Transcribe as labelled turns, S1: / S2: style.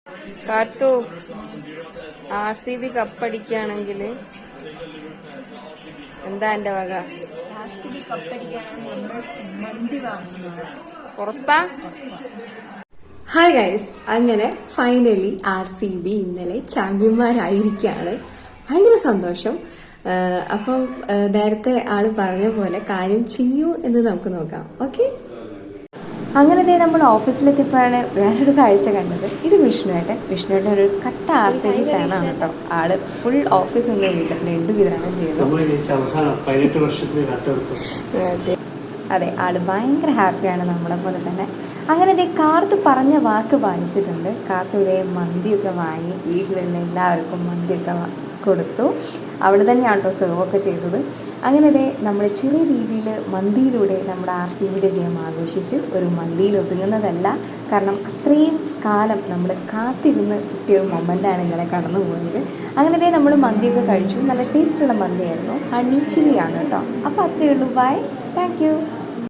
S1: Karthu RCB കപ്പടിക്കുകയാണെങ്കിൽ എന്താ എൻ്റെ വക? പുറത്താ?
S2: ഹായ് ഗൈസ്, അങ്ങനെ ഫൈനലി RCB ഇന്നലെ ചാമ്പ്യന്മാരായിരിക്കുകയാണ്. ഭയങ്കര സന്തോഷം. അപ്പം നേരത്തെ ആള് പറഞ്ഞ പോലെ കാര്യം ചെയ്യൂ എന്ന് നമുക്ക് നോക്കാം. ഓക്കെ, അങ്ങനെ നമ്മൾ ഓഫീസിലെത്തിയപ്പോഴാണ് വേറൊരു കാഴ്ച കണ്ടത്. ഇത് വിഷ്ണുവേട്ടൻ ഒരു കട്ട RCB ഫാനാണ് കേട്ടോ. ആള് ഫുൾ ഓഫീസ് ഒന്ന് വീട്ടിൽ വിതരണം ചെയ്തു. അതെ, ആള് ഭയങ്കര ഹാപ്പിയാണ്, നമ്മളെ പോലെ തന്നെ. അങ്ങനെ കാർത്ത് പറഞ്ഞ വാക്ക് പാലിച്ചിട്ടുണ്ട്. കാർത്ത് ഇതേ മന്തിയൊക്കെ വാങ്ങി വീട്ടിലുള്ള എല്ലാവർക്കും മന്തിയൊക്കെ കൊടുത്തു. അവൾ തന്നെയാണ് കേട്ടോ സെർവൊക്കെ ചെയ്തത്. അങ്ങനെ നമ്മൾ ചെറിയ രീതിയിൽ മന്തിയിലൂടെ നമ്മുടെ RCBയുടെ ജയം ആഘോഷിച്ചു. ഒരു മന്തിയിൽ ഒതുങ്ങുന്നതല്ല, കാരണം അത്രയും കാലം നമ്മൾ കാത്തിരുന്ന് കിട്ടിയ ഒരു മൊമെൻ്റാണ് ഇന്നലെ കടന്നു പോയത്. അങ്ങനെ നമ്മൾ മന്തിയൊക്കെ കഴിച്ചു. നല്ല ടേസ്റ്റുള്ള മന്തിയായിരുന്നു. ഹണി ചില്ലിയാണ് കേട്ടോ. അപ്പോൾ അത്രയേ ഉള്ളൂ. Bye, thank U.